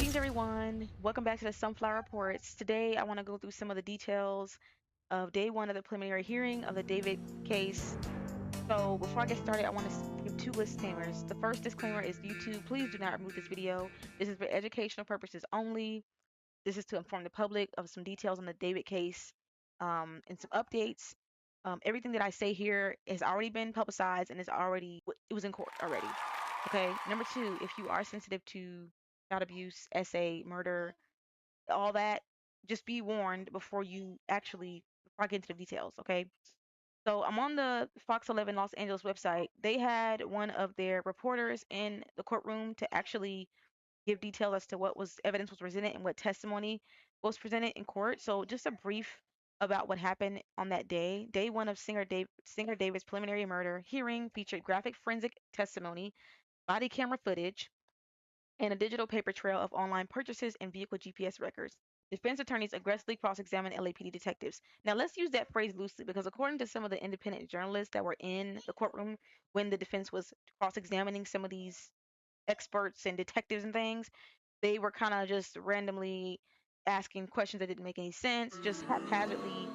Greetings, everyone. Welcome back to the Sunflower Reports. Today, I want to go through some of the details of day one of the preliminary hearing of the David case. So, before I get started, I want to give two disclaimers. The first disclaimer is YouTube, please do not remove this video. This is for educational purposes only. This is to inform the public of some details on the David case and some updates. Everything that I say here has already been publicized and it was in court already. Okay. Number two, if you are sensitive to child abuse, SA, murder, all that, just be warned before I get into the details. Okay. So I'm on the Fox 11 Los Angeles website. They had one of their reporters in the courtroom to actually give detail as to what was evidence was presented and what testimony was presented in court. So just a brief about what happened on that day. Day one of Singer David's preliminary murder hearing featured graphic forensic testimony, body camera footage, and a digital paper trail of online purchases and vehicle GPS records. Defense attorneys aggressively cross-examined LAPD detectives. Now, let's use that phrase loosely because, according to some of the independent journalists that were in the courtroom when the defense was cross-examining some of these experts and detectives and things, they were kind of just randomly asking questions that didn't make any sense, just haphazardly,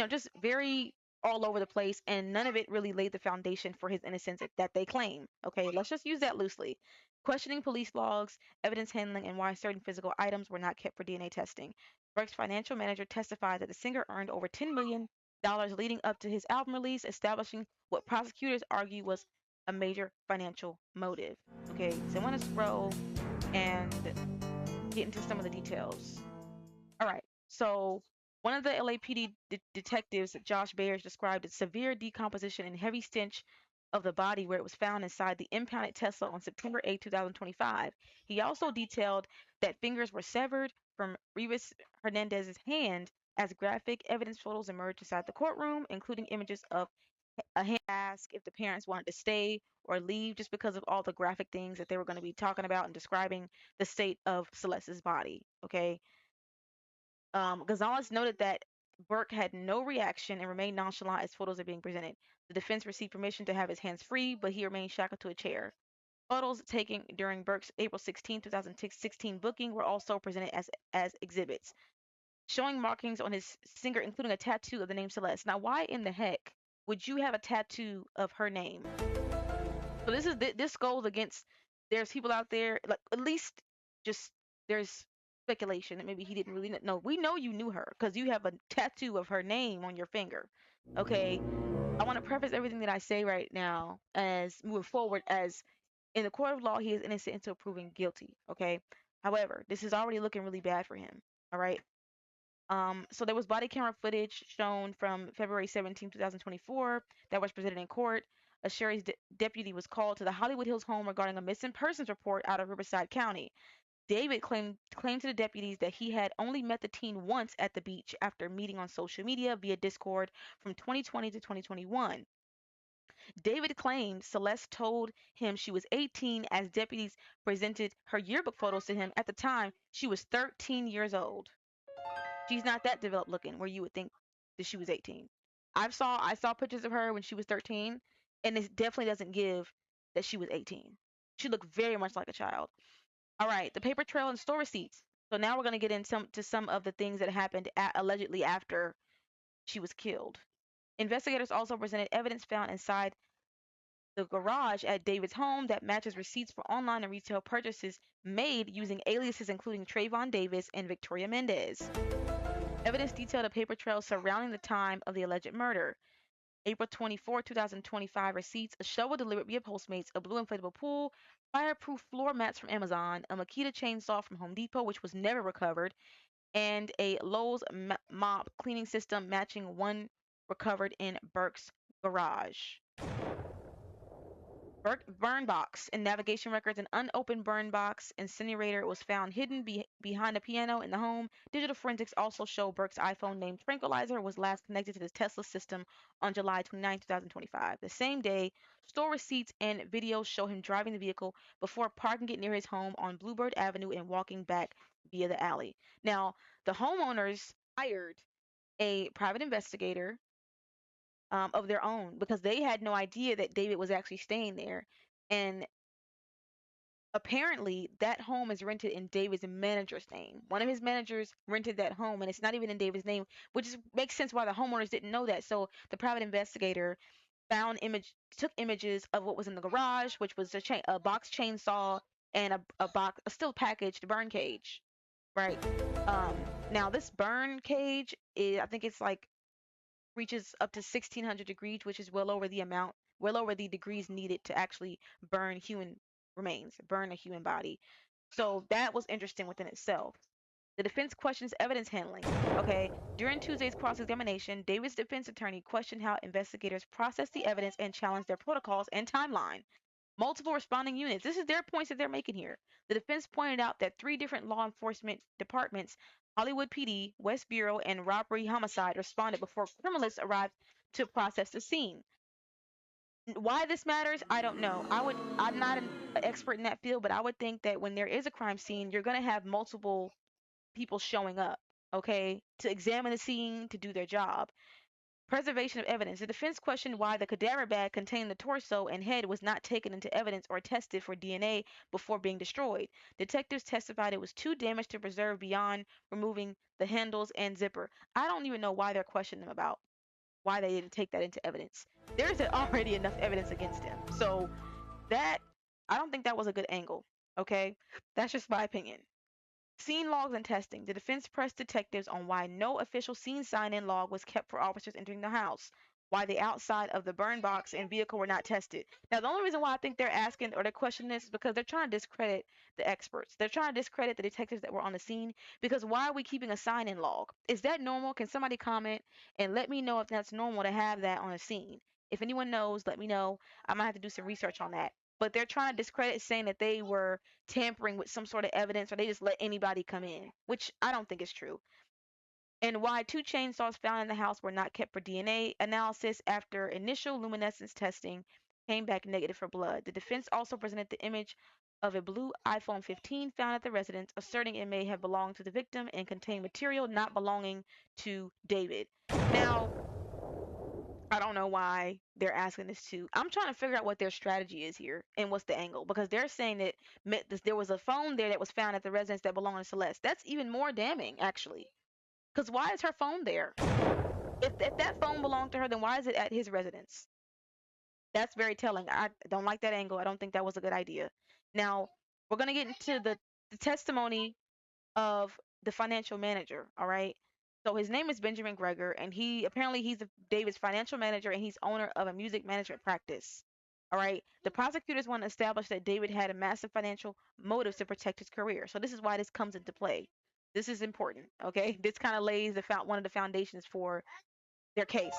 just very all over the place, and none of it really laid the foundation for his innocence that they claim. Okay, let's just use that loosely. Questioning police logs, evidence handling, and why certain physical items were not kept for DNA testing. Burke's financial manager testified that the singer earned over $10 million leading up to his album release, establishing what prosecutors argue was a major financial motive. Okay, so I want to scroll and get into some of the details. All right. So one of the LAPD detectives, Josh Bayers, described its severe decomposition and heavy stench of the body where it was found inside the impounded Tesla on September 8, 2025. He also detailed that fingers were severed from Rivas Hernandez's hand as graphic evidence photos emerged inside the courtroom, including images of a hand ask if the parents wanted to stay or leave just because of all the graphic things that they were going to be talking about and describing the state of Celeste's body. Okay. Gonzalez noted that Burke had no reaction and remained nonchalant as photos are being presented. The defense received permission to have his hands free, but he remained shackled to a chair. Photos taken during Burke's April 16, 2016 booking were also presented as exhibits, showing markings on his finger, including a tattoo of the name Celeste. Now, why in the heck would you have a tattoo of her name? So this goes against. There's people out there, like, at least just there's speculation that maybe he didn't really know. We know you knew her because you have a tattoo of her name on your finger. Okay, I want to preface everything that I say right now as moving forward as in the court of law he is innocent until proven guilty. Okay, however, this is already looking really bad for him. All right. So there was body camera footage shown from February 17, 2024 that was presented in court. A sheriff's deputy was called to the Hollywood Hills home regarding a missing persons report out of Riverside County. David claimed to the deputies that he had only met the teen once at the beach after meeting on social media via Discord from 2020 to 2021. David claimed Celeste told him she was 18 as deputies presented her yearbook photos to him. At the time, she was 13 years old. She's not that developed looking where you would think that she was 18. I saw pictures of her when she was 13, and it definitely doesn't give that she was 18. She looked very much like a child. All right, the paper trail and store receipts. So now we're going to get into some of the things that happened allegedly after she was killed. Investigators also presented evidence found inside the garage at David's home that matches receipts for online and retail purchases made using aliases including Trayvon Davis and Victoria Mendez. Evidence detailed a paper trail surrounding the time of the alleged murder. April 24, 2025 receipts, a shovel delivered via Postmates, a blue inflatable pool, fireproof floor mats from Amazon, a Makita chainsaw from Home Depot, which was never recovered, and a Lowe's mop cleaning system matching one recovered in Burke's garage. Burn box and navigation records. An unopened burn box incinerator was found hidden behind a piano in the home. Digital forensics also show Burke's iPhone named Tranquilizer was last connected to the Tesla system on July 29, 2025. The same day, store receipts and videos show him driving the vehicle before parking it near his home on Bluebird Avenue and walking back via the alley. Now, the homeowners hired a private investigator of their own because they had no idea that David was actually staying there. And Apparently, that home is rented in David's manager's name. One of his managers rented that home, and it's not even in David's name, which makes sense why the homeowners didn't know that. So the private investigator took images of what was in the garage, which was a box chainsaw and a still packaged burn cage, right? Now this burn cage I think it's like reaches up to 1600 degrees, which is well over the degrees needed to actually burn human remains, burn a human body. So that was interesting within itself. The defense questions evidence handling. Okay, during Tuesday's cross examination, David's defense attorney questioned how investigators processed the evidence and challenged their protocols and timeline. Multiple responding units. This is their points that they're making here. The defense pointed out that three different law enforcement departments, Hollywood PD, West Bureau, and Robbery Homicide, responded before criminalists arrived to process the scene. Why this matters, I don't know. I'm not an expert in that field, but I would think that when there is a crime scene, you're going to have multiple people showing up, okay, to examine the scene, to do their job. Preservation of evidence. The defense questioned why the cadaver bag containing the torso and head was not taken into evidence or tested for DNA before being destroyed. Detectives testified it was too damaged to preserve beyond removing the handles and zipper. I don't even know why they're questioning them about why they didn't take that into evidence. There's already enough evidence against him. So that, I don't think that was a good angle. Okay? That's just my opinion. Scene logs and testing. The defense pressed detectives on why no official scene sign-in log was kept for officers entering the house, why the outside of the burn box and vehicle were not tested. Now, the only reason why I think they're asking or they're questioning this is because they're trying to discredit the experts. They're trying to discredit the detectives that were on the scene because why are we keeping a sign-in log? Is that normal? Can somebody comment and let me know if that's normal to have that on a scene? If anyone knows, let me know. I might have to do some research on that. But they're trying to discredit saying that they were tampering with some sort of evidence or they just let anybody come in, which I don't think is true. And why two chainsaws found in the house were not kept for DNA analysis after initial luminescence testing came back negative for blood. The defense also presented the image of a blue iPhone 15 found at the residence, asserting it may have belonged to the victim and contained material not belonging to David. Now, I don't know why they're asking this too. I'm trying to figure out what their strategy is here and what's the angle because they're saying that there was a phone there that was found at the residence that belonged to Celeste. That's even more damning, actually. Because why is her phone there? If that phone belonged to her, then why is it at his residence? That's very telling. I don't like that angle. I don't think that was a good idea. Now, we're going to get into the testimony of the financial manager. All right. So his name is Benjamin Greger, and he's David's financial manager, and he's owner of a music management practice. All right. The prosecutors want to establish that David had a massive financial motive to protect his career. So this is why this comes into play. This is important. Okay. This kind of lays one of the foundations for their case.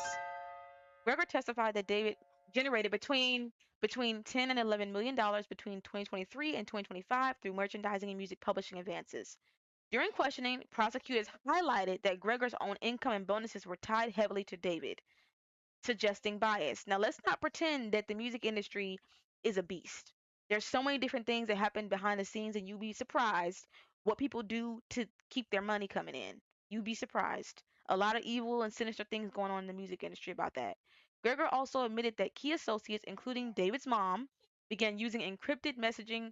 Greger testified that David generated between 10 and 11 million dollars between 2023 and 2025 through merchandising and music publishing advances. During questioning, prosecutors highlighted that Greger's own income and bonuses were tied heavily to David, suggesting bias. Now, let's not pretend that the music industry is a beast. There's so many different things that happen behind the scenes, and you'd be surprised what people do to keep their money coming in. You'd be surprised. A lot of evil and sinister things going on in the music industry about that. Greger also admitted that key associates, including David's mom, began using encrypted messaging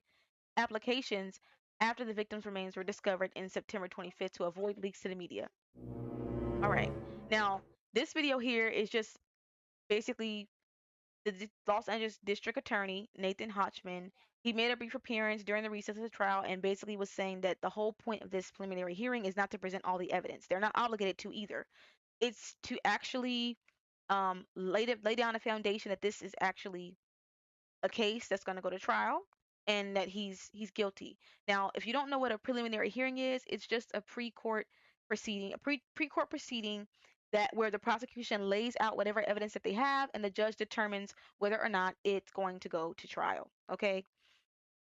applications after the victim's remains were discovered in September 25th to avoid leaks to the media. All right. Now, this video here is just basically the Los Angeles District Attorney, Nathan Hotchman. He made a brief appearance during the recess of the trial and basically was saying that the whole point of this preliminary hearing is not to present all the evidence. They're not obligated to either. It's to actually lay down a foundation that this is actually a case that's going to go to trial and that he's guilty. Now, if you don't know what a preliminary hearing is, it's just a pre-court proceeding, pre-court proceeding that where the prosecution lays out whatever evidence that they have and the judge determines whether or not it's going to go to trial. Okay?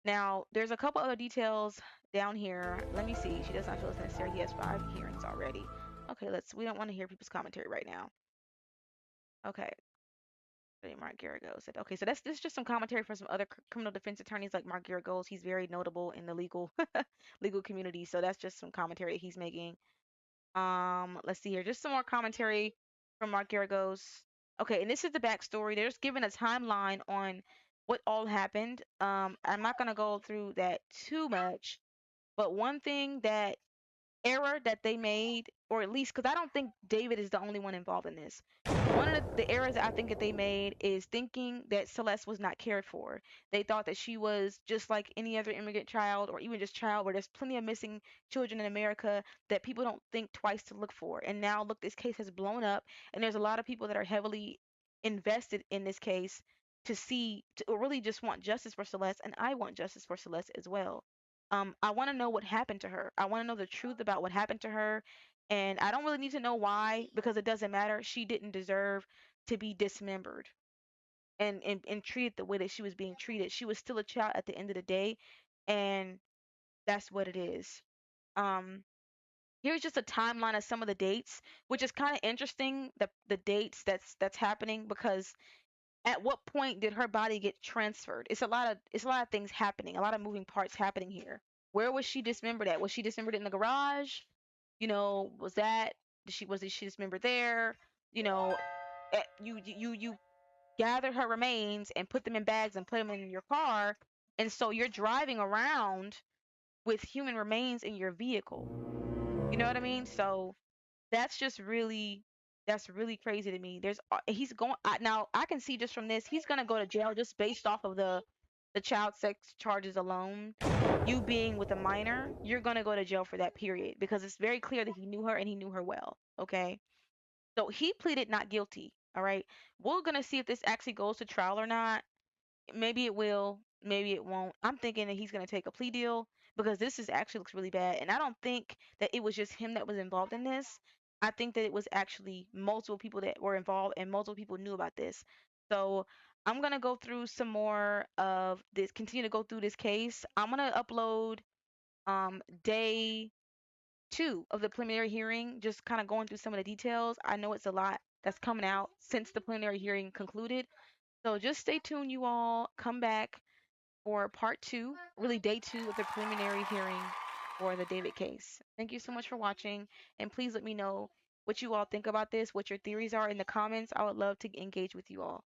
Now, there's a couple other details down here. Let me see. She does not feel it's necessary. He has 5 hearings already. Okay, we don't want to hear people's commentary right now. Okay. Mark Garagos said, okay, so this is just some commentary from some other criminal defense attorneys like Mark Garagos. He's very notable in the legal community, so that's just some commentary that he's making. Let's see here, just some more commentary from Mark Garagos. Okay, and this is the backstory. They're just giving a timeline on what all happened. I'm not gonna go through that too much, but one thing that error that they made, or at least because I don't think David is the only one involved in this. One of the errors that I think that they made is thinking that Celeste was not cared for. They thought that she was just like any other immigrant child or even just child, where there's plenty of missing children in America that people don't think twice to look for. And now, look, this case has blown up, and there's a lot of people that are heavily invested in this case to see, to or really just want justice for Celeste, and I want justice for Celeste as well. I want to know what happened to her. I want to know the truth about what happened to her, and I don't really need to know why because it doesn't matter. She didn't deserve to be dismembered and treated the way that she was being treated. She was still a child at the end of the day, and that's what it is. Um, Here's just a timeline of some of the dates, which is kind of interesting. The dates that's happening because at what point did her body get transferred? It's a lot of things happening, a lot of moving parts happening here. Where was she dismembered at? Was she dismembered in the garage? Was that was she dismembered there? You know, you gathered her remains and put them in bags and put them in your car, and so you're driving around with human remains in your vehicle. You know what I mean? So that's just really that's really crazy to me. He's going now. I can see just from this, he's gonna go to jail just based off of the child sex charges alone. You being with a minor, you're gonna go to jail for that period because it's very clear that he knew her and he knew her well. Okay, so he pleaded not guilty. All right, we're gonna see if this actually goes to trial or not. Maybe it will, maybe it won't. I'm thinking that he's going to take a plea deal because this is actually looks really bad. And I don't think that it was just him that was involved in this. I think that it was actually multiple people that were involved and multiple people knew about this. So I'm going to go through some more of this, continue to go through this case. I'm going to upload day 2 of the preliminary hearing, just kind of going through some of the details. I know it's a lot that's coming out since the preliminary hearing concluded. So just stay tuned, you all. Come back for part 2, really day 2 of the preliminary hearing for the David case. Thank you so much for watching, and please let me know what you all think about this, what your theories are in the comments. I would love to engage with you all.